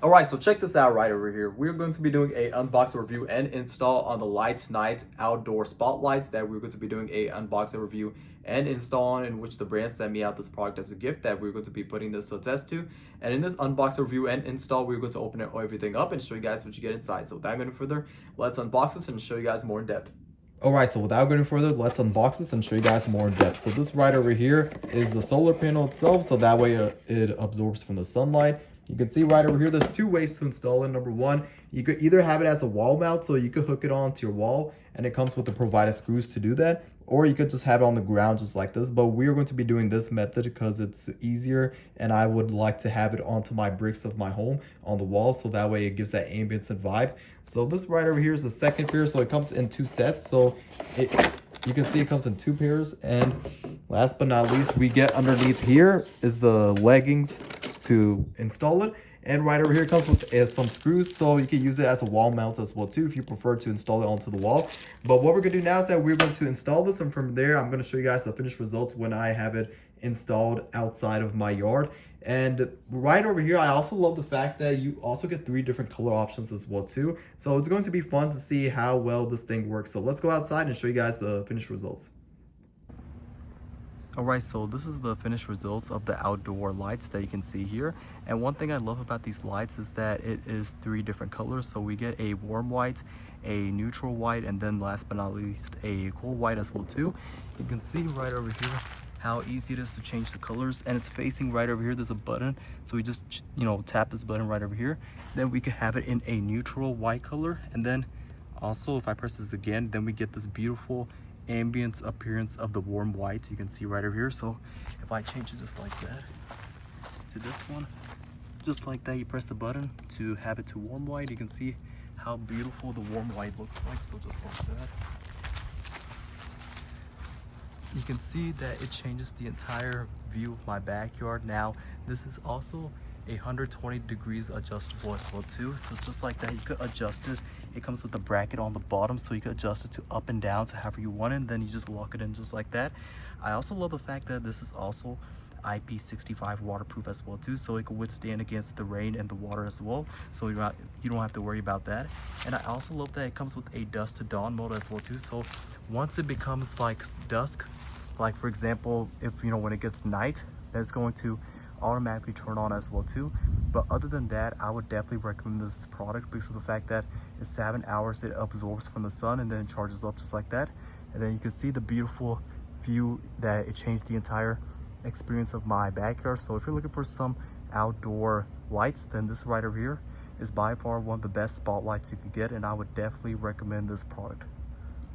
Alright, so check this out right over here. We're going to be doing a unboxing review and install on the Lightonight outdoor spotlights that we're going to be doing a unboxing review and install on, in which the brand sent me out this product as a gift that we're going to be putting this to test to. And in this unboxing review and install, we're going to open everything up and show you guys what you get inside. So without going further, let's unbox this and show you guys more in depth. Alright, so without going further, let's unbox this and show you guys more in depth. So this right over here is the solar panel itself, so that way it absorbs from the sunlight. You can see right over here, there's two ways to install it. Number one, you could either have it as a wall mount, so you could hook it onto your wall, and it comes with the provided screws to do that. Or you could just have it on the ground just like this, but we're going to be doing this method because it's easier, and I would like to have it onto my bricks of my home on the wall, so that way it gives that ambience and vibe. So this right over here is the second pair, so it comes in two sets. So you can see it comes in two pairs, and last but not least, we get underneath here is the leggings to install it. And right over here comes with some screws, so you can use it as a wall mount as well too if you prefer to install it onto the wall. But what we're gonna do now is that we're going to install this, and from there I'm going to show you guys the finished results when I have it installed outside of my yard. And right over here, I also love the fact that you also get 3 different color options as well too. So it's going to be fun to see how well this thing works. So let's go outside and show you guys the finished results. Alright, so this is the finished results of the outdoor lights that you can see here. And one thing I love about these lights is that it is 3 different colors. So we get a warm white, a neutral white, and then last but not least a cool white as well too. You can see right over here how easy it is to change the colors, and it's facing right over here. There's a button, so we just tap this button right over here. Then we can have it in a neutral white color, and then also if I press this again, then we get this beautiful ambient appearance of the warm white. You can see right over here. So if I change it just like that to this one, just like that, you press the button to have it to warm white. You can see how beautiful the warm white looks like. So just like that, you can see that it changes the entire view of my backyard. Now this is also 120 degrees adjustable as well too, so just like that you could adjust it. It comes with a bracket on the bottom, so you could adjust it to up and down to however you want it, and then you just lock it in just like that. I also love the fact that this is also IP65 waterproof as well too, so it can withstand against the rain and the water as well, so you don't have to worry about that. And I also love that it comes with a dusk to dawn mode as well too, so once it becomes like dusk, like for example if when it gets night, then it's going to automatically turn on as well too. But other than that, I would definitely recommend this product because of the fact that in 7 hours it absorbs from the sun and then it charges up just like that. And then you can see the beautiful view that it changed the entire experience of my backyard. So if you're looking for some outdoor lights, then this right over here is by far one of the best spotlights you can get, and I would definitely recommend this product.